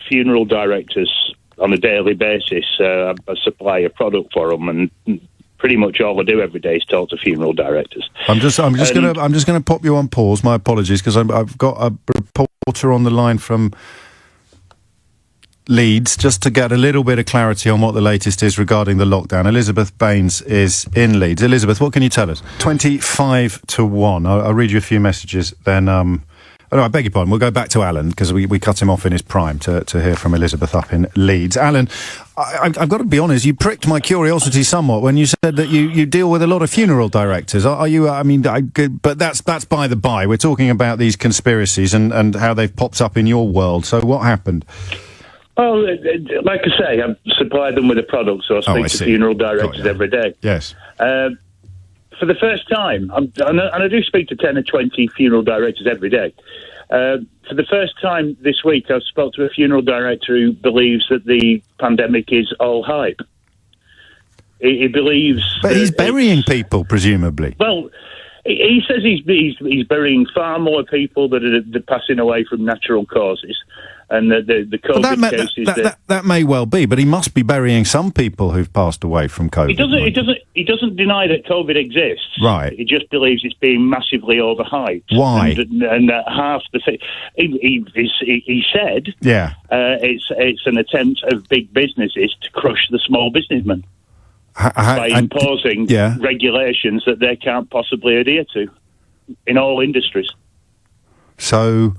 funeral directors on a daily basis. I supply a product for them, and pretty much all I do every day is talk to funeral directors. I'm just going to pop you on pause. My apologies, because I've got a reporter on the line from Leeds, just to get a little bit of clarity on what the latest is regarding the lockdown. Elizabeth Baines is in Leeds. Elizabeth, what can you tell us? 25 to 1. I'll read you a few messages, then... Oh, no, I beg your pardon. We'll go back to Alan, because we cut him off in his prime to hear from Elizabeth up in Leeds. Alan, I've got to be honest, you pricked my curiosity somewhat when you said that you deal with a lot of funeral directors. Are you, but that's by the by. We're talking about these conspiracies and how they've popped up in your world. So what happened? Well, like I say, I supply them with a product, so I speak to funeral directors every day. Yes. For the first time, and I do speak to 10 or 20 funeral directors every day. For the first time this week, I spoke to a funeral director who believes that the pandemic is all hype. He believes... But he's burying people, presumably. Well, he says he's burying far more people that are passing away from natural causes. And the COVID cases... That may well be, but he must be burying some people who've passed away from COVID. He doesn't deny that COVID exists. Right. He just believes it's being massively overhyped. Why? And half the thing... He said... Yeah. It's an attempt of big businesses to crush the small businessmen by imposing regulations that they can't possibly adhere to in all industries. So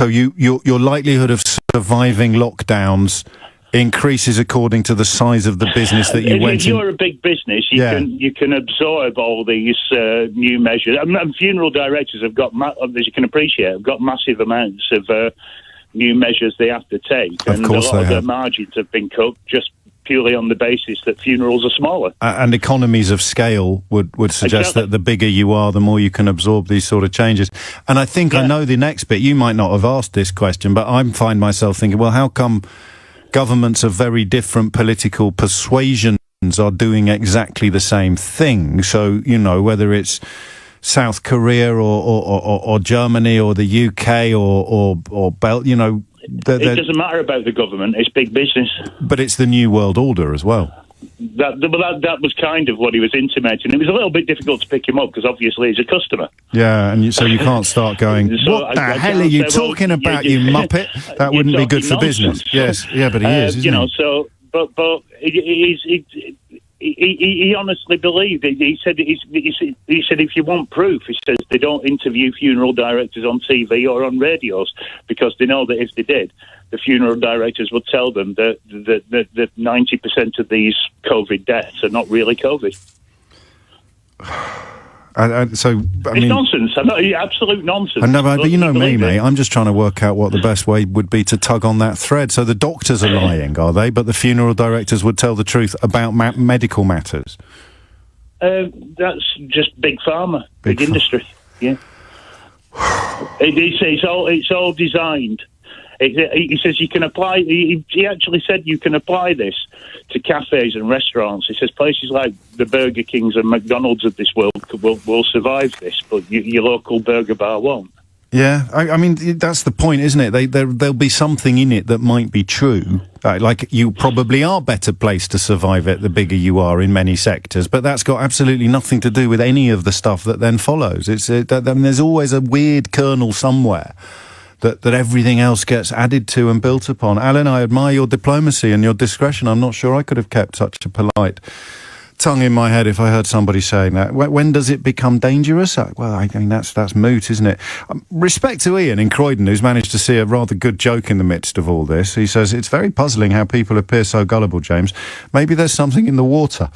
your likelihood of surviving lockdowns increases according to the size of the business that you went in. If you're a big business, you can absorb all these new measures. And funeral directors have got, as you can appreciate, have got massive amounts of new measures they have to take. Of course, a lot of their margins have been cut just purely on the basis that funerals are smaller. And economies of scale would suggest that the bigger you are, the more you can absorb these sort of changes. And I think I know the next bit. You might not have asked this question, but I find myself thinking, well, how come governments of very different political persuasions are doing exactly the same thing? So, whether it's South Korea or Germany or the UK or Belgium, it doesn't matter about the government, it's big business. But it's the New World Order as well. That was kind of what he was intimating. It was a little bit difficult to pick him up because obviously he's a customer. Yeah, and so you can't start going, what the hell are you talking about, you muppet? That wouldn't be good for business. Yes, yeah, but he is, isn't he? So, but he honestly believed it. He said if you want proof, he says they don't interview funeral directors on TV or on radios because they know that if they did, the funeral directors would tell them that 90% of these COVID deaths are not really COVID. It's nonsense. Absolute nonsense. I know, but you know me, mate. I'm just trying to work out what the best way would be to tug on that thread. So the doctors are lying, are they? But the funeral directors would tell the truth about medical matters. That's just big pharma, big industry. Yeah. It's all designed. He says you can apply. He actually said you can apply this to cafes and restaurants. He says places like the Burger Kings and McDonald's of this world will survive this, but your local burger bar won't. Yeah, I mean that's the point, isn't it? There'll be something in it that might be true. Like you probably are better placed to survive it the bigger you are in many sectors, but that's got absolutely nothing to do with any of the stuff that then follows. There's always a weird kernel somewhere that everything else gets added to and built upon. Alan, I admire your diplomacy and your discretion. I'm not sure I could have kept such a polite tongue in my head if I heard somebody saying that. When does it become dangerous? Well, I mean, that's moot, isn't it? Respect to Ian in Croydon, who's managed to see a rather good joke in the midst of all this. He says, it's very puzzling how people appear so gullible, James. Maybe there's something in the water.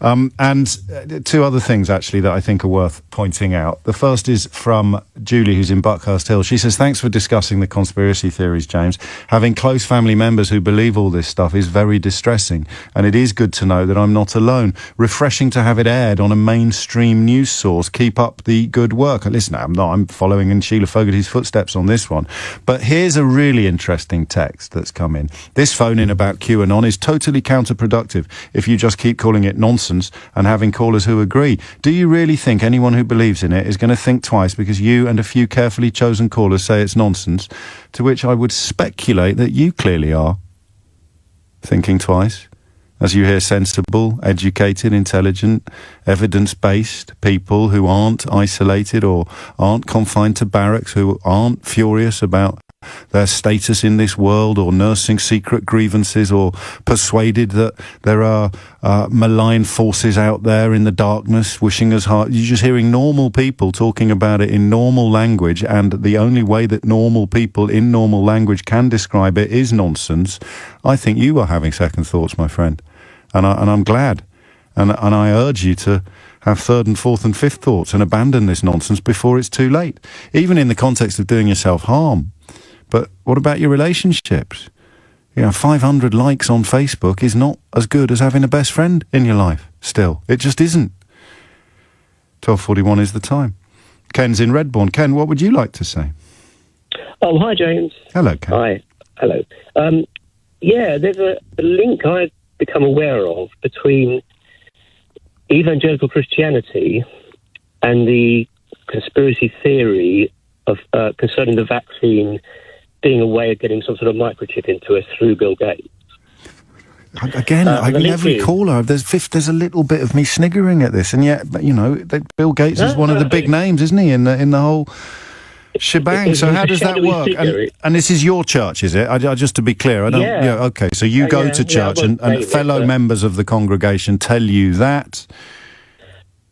And two other things, actually, that I think are worth pointing out. The first is from Julie, who's in Buckhurst Hill. She says, thanks for discussing the conspiracy theories, James. Having close family members who believe all this stuff is very distressing, and it is good to know that I'm not alone. Refreshing to have it aired on a mainstream news source. Keep up the good work. Listen, I'm following in Sheila Fogarty's footsteps on this one. But here's a really interesting text that's come in. This phone-in about QAnon is totally counterproductive if you just keep calling it nonsense and having callers who agree. Do you really think anyone who believes in it is going to think twice because you and a few carefully chosen callers say it's nonsense? To which I would speculate that you clearly are thinking twice, as you hear sensible, educated, intelligent, evidence-based people who aren't isolated or aren't confined to barracks, who aren't furious about their status in this world, or nursing secret grievances, or persuaded that there are malign forces out there in the darkness wishing us harm. You're just hearing normal people talking about it in normal language, and the only way that normal people in normal language can describe it is nonsense. I think you are having second thoughts, my friend, and I'm glad, and I urge you to have third and fourth and fifth thoughts and abandon this nonsense before it's too late, even in the context of doing yourself harm. But what about your relationships? 500 likes on Facebook is not as good as having a best friend in your life still. It just isn't. 12:41 is the time. Ken's in Redbourne. Ken, what would you like to say? Oh, hi, James. Hello, Ken. Hi. Hello. There's a link I've become aware of between evangelical Christianity and the conspiracy theory of concerning the vaccine being a way of getting some sort of microchip into us through Bill Gates. Again, in every caller, there's a little bit of me sniggering at this, and yet, Bill Gates is one of the big names, isn't he, in the whole shebang? So how does that work? And this is your church, is it? Just to be clear, I don't. Yeah. Okay. So you go to church, and fellow members of the congregation tell you that.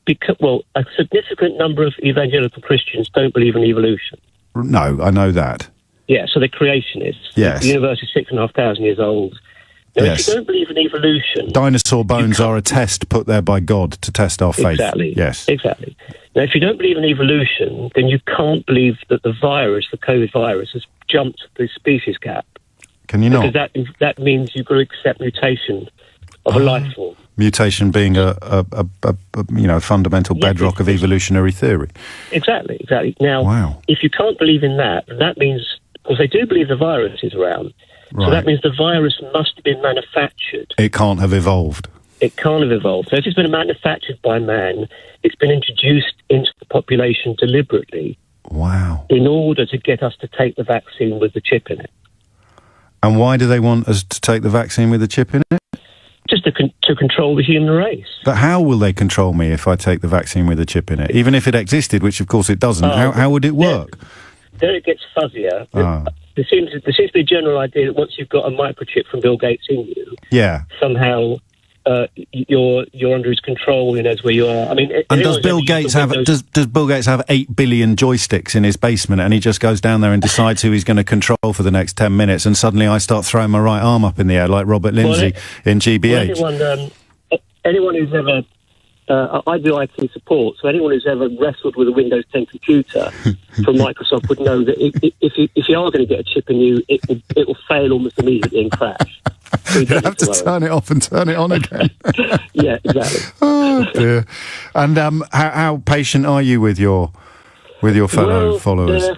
Because, a significant number of evangelical Christians don't believe in evolution. No, I know that. Yeah, so they're creationists. Yes. The universe is 6,500 years old. Now, yes. If you don't believe in evolution... Dinosaur bones are a test put there by God to test our faith. Exactly. Yes. Exactly. Now, if you don't believe in evolution, then you can't believe that the virus, the COVID virus, has jumped the species gap. Can you not? Because that means you've got to accept mutation of a life form. Mutation being a fundamental bedrock of evolutionary theory. Exactly. Now, if you can't believe in that, that means... Because they do believe the virus is around. Right. So that means the virus must have been manufactured. It can't have evolved. It can't have evolved. So if it's been manufactured by man, it's been introduced into the population deliberately. Wow. In order to get us to take the vaccine with the chip in it. And why do they want us to take the vaccine with the chip in it? Just to control the human race. But how will they control me if I take the vaccine with a chip in it? Even if it existed, which of course it doesn't, how would it work? There it gets fuzzier. There seems to be a general idea that once you've got a microchip from Bill Gates in you, somehow you're under his control and knows where you are. I mean, and does Bill Gates have 8 billion joysticks in his basement, and he just goes down there and decides who he's going to control for the next 10 minutes, and suddenly I start throwing my right arm up in the air like Robert Lindsay in GBH? Anyone who's ever I do IT support, so anyone who's ever wrestled with a Windows 10 computer from Microsoft would know that if you are going to get a chip in you, it will fail almost immediately and crash. So you have to turn it off and turn it on again. Yeah, exactly. Oh dear. And how patient are you with your fellow followers?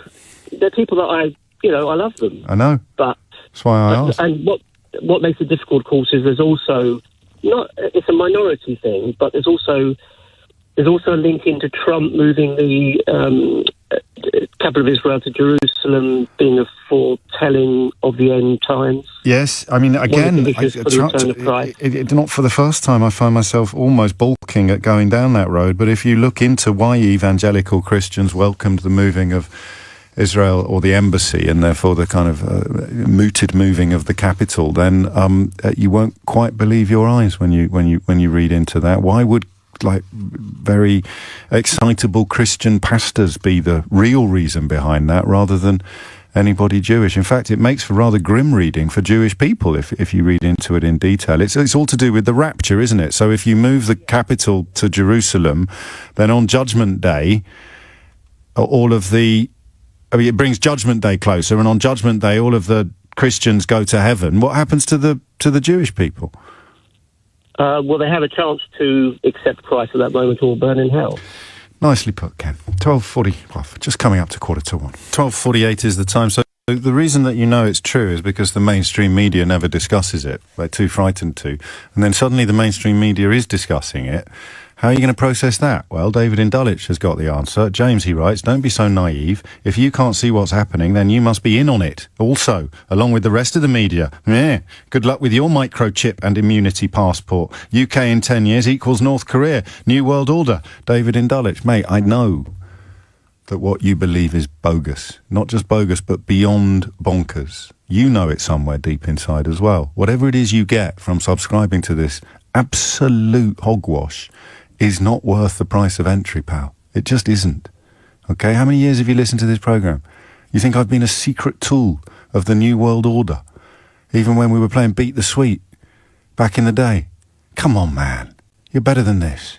They're people that I love them. I know. But that's why I asked. And what makes it difficult, of course, is there's also it's a minority thing, but there's also a link into Trump moving the capital of Israel to Jerusalem, being a foretelling of the end times. Yes, I mean, again, not for the first time I find myself almost balking at going down that road, but if you look into why evangelical Christians welcomed the moving of Israel or the embassy, and therefore the kind of mooted moving of the capital, then you won't quite believe your eyes when you read into that. Why would very excitable Christian pastors be the real reason behind that, rather than anybody Jewish? In fact, it makes for rather grim reading for Jewish people if you read into it in detail. It's all to do with the rapture, isn't it? So if you move the capital to Jerusalem, then on Judgment Day, it brings Judgment Day closer, and on Judgment Day, all of the Christians go to heaven. What happens to the Jewish people? Well, they have a chance to accept Christ at that moment or burn in hell. Nicely put, Ken. 12:40, just coming up to 1:45. 12:48 is the time. So the reason that you know it's true is because the mainstream media never discusses it. They're too frightened to. And then suddenly the mainstream media is discussing it. How are you going to process that? Well, David in Dulwich has got the answer. James, he writes, don't be so naive. If you can't see what's happening, then you must be in on it. Also, along with the rest of the media. Yeah. Good luck with your microchip and immunity passport. UK in 10 years equals North Korea. New World Order. David in Dulwich. Mate, I know. that what you believe is bogus. Not just bogus, but beyond bonkers. You know it somewhere deep inside as well. Whatever it is you get from subscribing to this absolute hogwash is not worth the price of entry, pal. It just isn't. Okay, how many years have you listened to this programme? You think I've been a secret tool of the New World Order? Even when we were playing Beat the Sweet back in the day? Come on, man. You're better than this.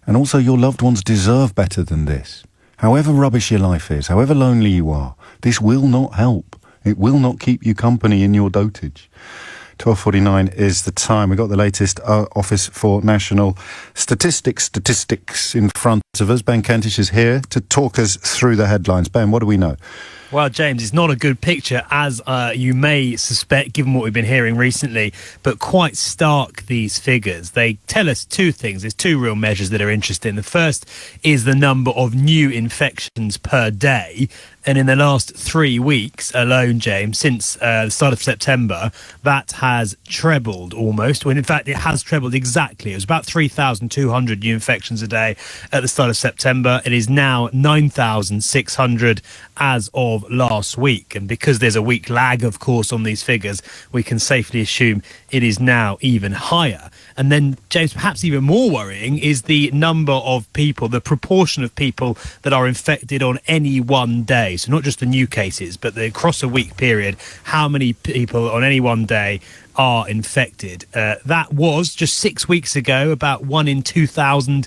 And also your loved ones deserve better than this. However rubbish your life is, however lonely you are, this will not help. It will not keep you company in your dotage. 12:49 is the time. We've got the latest Office for National Statistics in front of us. Ben Kentish is here to talk us through the headlines. Ben, what do we know? Well, James, it's not a good picture, as you may suspect, given what we've been hearing recently, but quite stark, these figures. They tell us two things. There's two real measures that are interesting. The first is the number of new infections per day. And in the last 3 weeks alone, James, since the start of September, that has trebled almost. When in fact, it has trebled exactly. It was about 3,200 new infections a day at the start of September. It is now 9,600 as of last week. And because there's a week lag, of course, on these figures, we can safely assume it is now even higher. And then, James, perhaps even more worrying is the number of people, the proportion of people that are infected on any one day. So not just the new cases, but across a week period, how many people on any one day are infected. That was just 6 weeks ago, about 1 in 2,000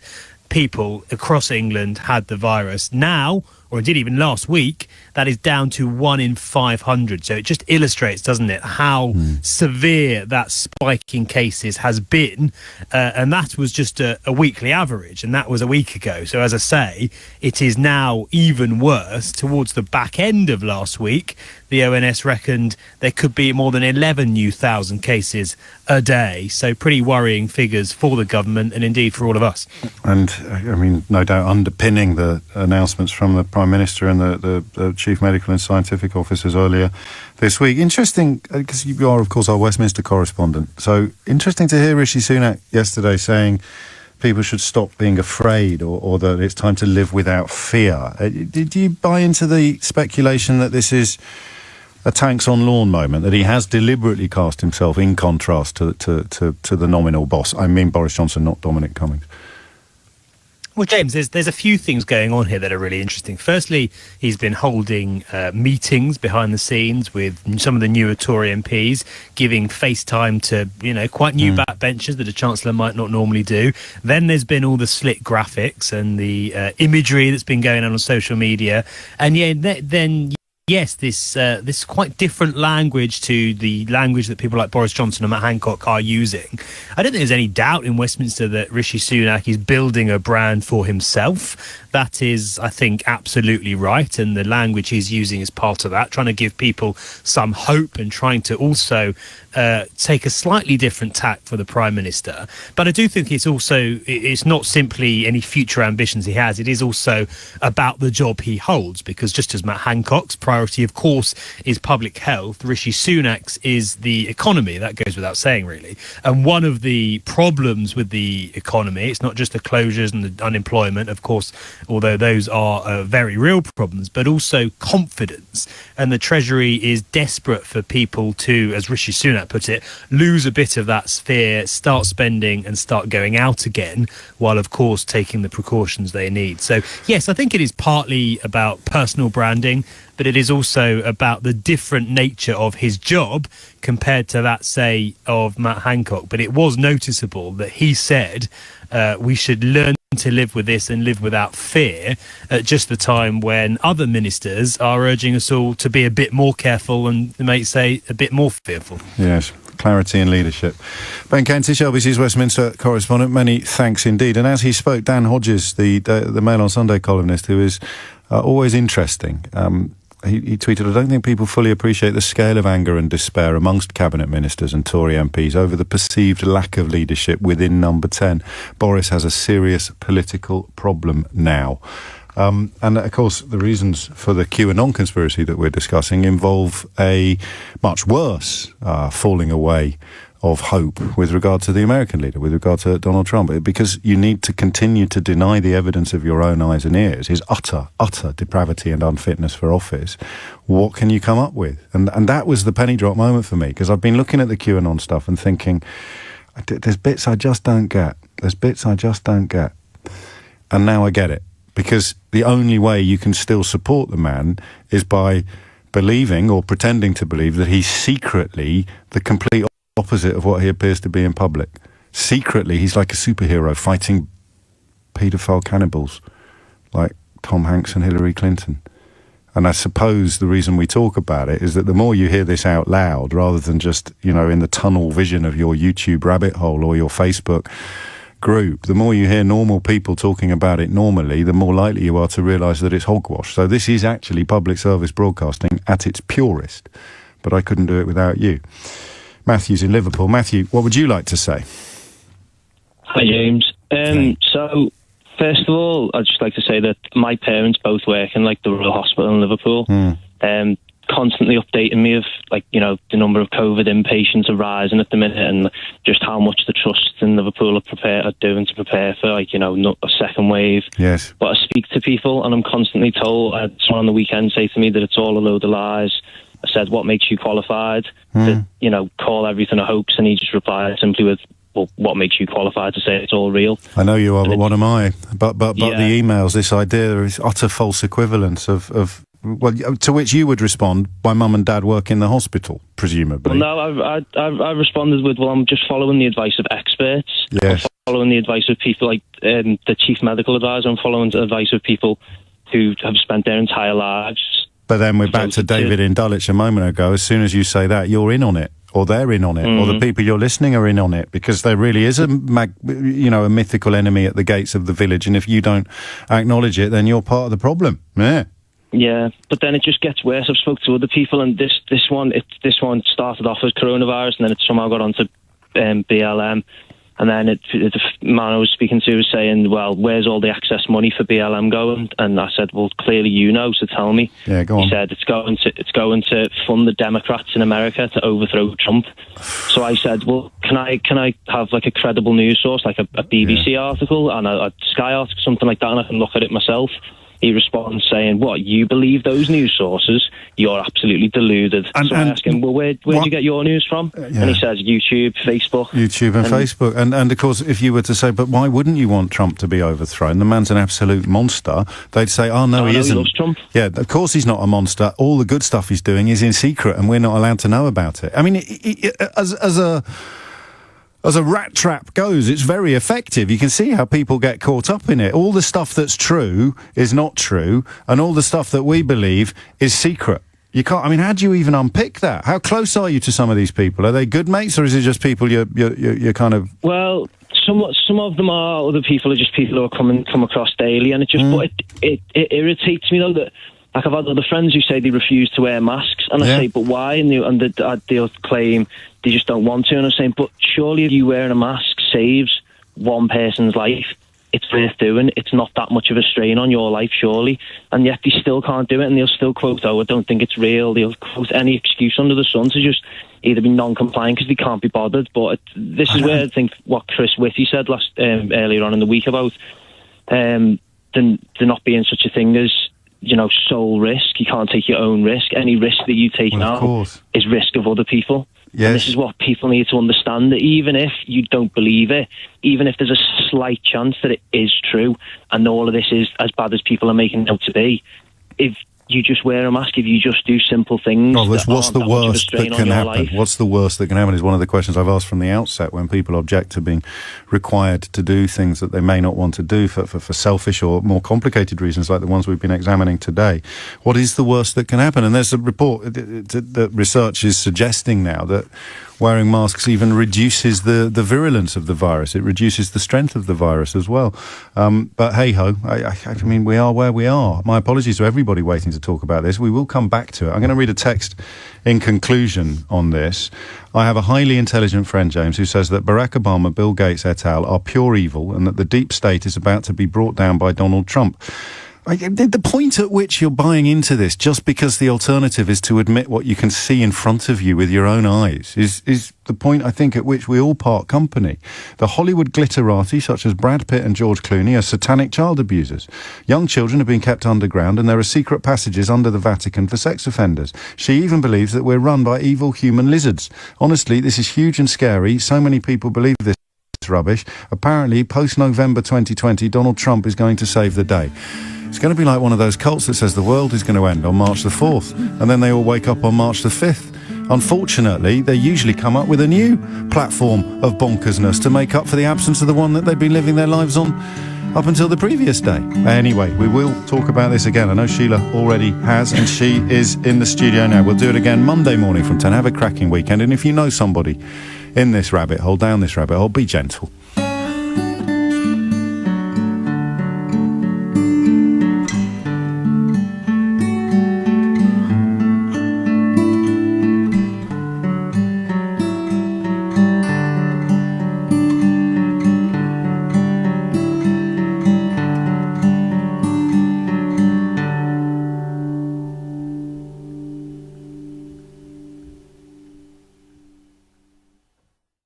people across England had the virus. Now, or indeed even last week, that is down to 1 in 500. So it just illustrates, doesn't it, how severe that spike in cases has been. And that was just a weekly average, and that was a week ago. So as I say, it is now even worse. Towards the back end of last week, the ONS reckoned there could be more than 11,000 cases a day. So pretty worrying figures for the government and indeed for all of us. And, I mean, no doubt underpinning the announcements from the Prime Minister and the Chief Medical and Scientific Officers earlier this week. Interesting, because you are, of course, our Westminster correspondent. So interesting to hear Rishi Sunak yesterday saying people should stop being afraid or that it's time to live without fear. Did you buy into the speculation that this is a tanks on lawn moment, that he has deliberately cast himself in contrast to the nominal boss? I mean Boris Johnson, not Dominic Cummings. Well, James, there's a few things going on here that are really interesting. Firstly, he's been holding meetings behind the scenes with some of the newer Tory MPs, giving FaceTime to, quite new backbenchers that a Chancellor might not normally do. Then there's been all the slick graphics and the imagery that's been going on social media. And then yes, this quite different language to the language that people like Boris Johnson and Matt Hancock are using. I don't think there's any doubt in Westminster that Rishi Sunak is building a brand for himself. That is, I think, absolutely right. And the language he's using is part of that, trying to give people some hope and trying to also take a slightly different tack for the Prime Minister. But I do think it's not simply any future ambitions he has. It is also about the job he holds, because just as Matt Hancock's priority, of course, is public health, Rishi Sunak's is the economy. That goes without saying, really. And one of the problems with the economy, it's not just the closures and the unemployment, of course, although those are very real problems, but also confidence. And the Treasury is desperate for people to, as Rishi Sunak put it, lose a bit of that sphere, start spending and start going out again, while, of course, taking the precautions they need. So, yes, I think it is partly about personal branding, but it is also about the different nature of his job compared to that, say, of Matt Hancock. But it was noticeable that he said we should learn to live with this and live without fear at just the time when other ministers are urging us all to be a bit more careful and, they might say, a bit more fearful. Yes, clarity and leadership. Ben Kentish, LBC's Westminster correspondent, many thanks indeed. And as he spoke, Dan Hodges, the Mail on Sunday columnist, who is always interesting, he tweeted, "I don't think people fully appreciate the scale of anger and despair amongst cabinet ministers and Tory MPs over the perceived lack of leadership within Number 10. Boris has a serious political problem now." And, of course, the reasons for the Q.Anon conspiracy that we're discussing involve a much worse falling away of hope with regard to the American leader, with regard to Donald Trump, because you need to continue to deny the evidence of your own eyes and ears, his utter depravity and unfitness for office. What can you come up with? And that was the penny drop moment for me, because I've been looking at the QAnon stuff and thinking, there's bits I just don't get. There's bits I just don't get. And now I get it, because the only way you can still support the man is by believing or pretending to believe that he's secretly the complete opposite of what he appears to be in public. Secretly, he's like a superhero fighting paedophile cannibals like Tom Hanks and Hillary Clinton. And I suppose the reason we talk about it is that the more you hear this out loud, rather than just, in the tunnel vision of your YouTube rabbit hole or your Facebook group, the more you hear normal people talking about it normally, the more likely you are to realise that it's hogwash. So this is actually public service broadcasting at its purest. But I couldn't do it without you. Matthew's in Liverpool. Matthew, what would you like to say? Hi, James. So, first of all, I'd just like to say that my parents both work in, the Royal Hospital in Liverpool. Constantly updating me of, the number of COVID inpatients are rising at the minute, and just how much the trusts in Liverpool are doing to prepare for, a second wave. Yes. But I speak to people, and I'm constantly told, I had someone on the weekend say to me that it's all a load of lies. I said, what makes you qualified to, call everything a hoax? And he just replied simply with, well, what makes you qualified to say it's all real? I know you are, but what am I? But the emails, this idea is utter false equivalence of well, to which you would respond, my mum and dad work in the hospital, presumably. Well, no, I responded with, well, I'm just following the advice of experts. Yes. I'm following the advice of people like the chief medical advisor. I'm following the advice of people who have spent their entire lives. But then we're back to David in Dulwich a moment ago. As soon as you say that, you're in on it, or they're in on it, or the people you're listening are in on it, because there really is a mythical enemy at the gates of the village, and if you don't acknowledge it, then you're part of the problem. Yeah. Yeah, but then it just gets worse. I've spoken to other people, and this one started off as coronavirus, and then it somehow got onto BLM. And then the man I was speaking to was saying, well, where's all the excess money for BLM going? And I said, well, clearly you know, so tell me. Yeah, go on. He said, it's going to fund the Democrats in America to overthrow Trump. So I said, well, can I have a credible news source, like a BBC article and a Sky article, something like that, and I can look at it myself? He responds saying, what, you believe those news sources? You're absolutely deluded. So I ask him, well, where'd you get your news from? And he says, YouTube, Facebook. YouTube and Facebook. And of course, if you were to say, but why wouldn't you want Trump to be overthrown? The man's an absolute monster. They'd say, oh, no, he isn't. He loves Trump. Yeah, of course he's not a monster. All the good stuff he's doing is in secret, and we're not allowed to know about it. I mean, as a rat trap goes, it's very effective. You can see how people get caught up in it. All the stuff that's true is not true, and all the stuff that we believe is secret. You can't. I mean, how do you even unpick that? How close are you to some of these people? Are they good mates, or is it just people you're kind of? Well, some of them are. Other people are just people who are come across daily, and it just it irritates me though that. I've had other friends who say they refuse to wear masks, and I say, but why? And they'll claim they just don't want to, and I'm saying, but surely if you wearing a mask saves one person's life, it's worth doing. It's not that much of a strain on your life, surely, and yet they still can't do it, and they'll still quote, oh, I don't think it's real. They'll quote any excuse under the sun to just either be non-compliant because they can't be bothered. But this is where I think what Chris Whitty said earlier on in the week about there not being such a thing as sole risk. You can't take your own risk. Any risk that you take now is risk of other people. Yes. And this is what people need to understand, that even if you don't believe it, even if there's a slight chance that it is true, and all of this is as bad as people are making it out to be, if you just wear a mask, if you just do simple things. Oh, what's the worst that can happen? What's the worst that can happen is one of the questions I've asked from the outset when people object to being required to do things that they may not want to do for selfish or more complicated reasons like the ones we've been examining today. What is the worst that can happen? And there's a report that research is suggesting now that wearing masks even reduces the virulence of the virus. It reduces the strength of the virus as well. But hey-ho, I mean, we are where we are. My apologies to everybody waiting to talk about this. We will come back to it. I'm going to read a text in conclusion on this. I have a highly intelligent friend, James, who says that Barack Obama, Bill Gates et al. Are pure evil, and that the deep state is about to be brought down by Donald Trump. The point at which you're buying into this just because the alternative is to admit what you can see in front of you with your own eyes is the point, I think, at which we all part company. The Hollywood glitterati, such as Brad Pitt and George Clooney, are satanic child abusers. Young children have been kept underground, and there are secret passages under the Vatican for sex offenders. She even believes that we're run by evil human lizards. Honestly, this is huge and scary. So many people believe this rubbish. Apparently, post-November 2020, Donald Trump is going to save the day. It's going to be like one of those cults that says the world is going to end on March the 4th, and then they all wake up on March the 5th. Unfortunately, they usually come up with a new platform of bonkersness to make up for the absence of the one that they've been living their lives on up until the previous day. Anyway, we will talk about this again. I know Sheila already has, and she is in the studio now. We'll do it again Monday morning from 10. Have a cracking weekend, and if you know somebody in this rabbit hole, down this rabbit hole, be gentle.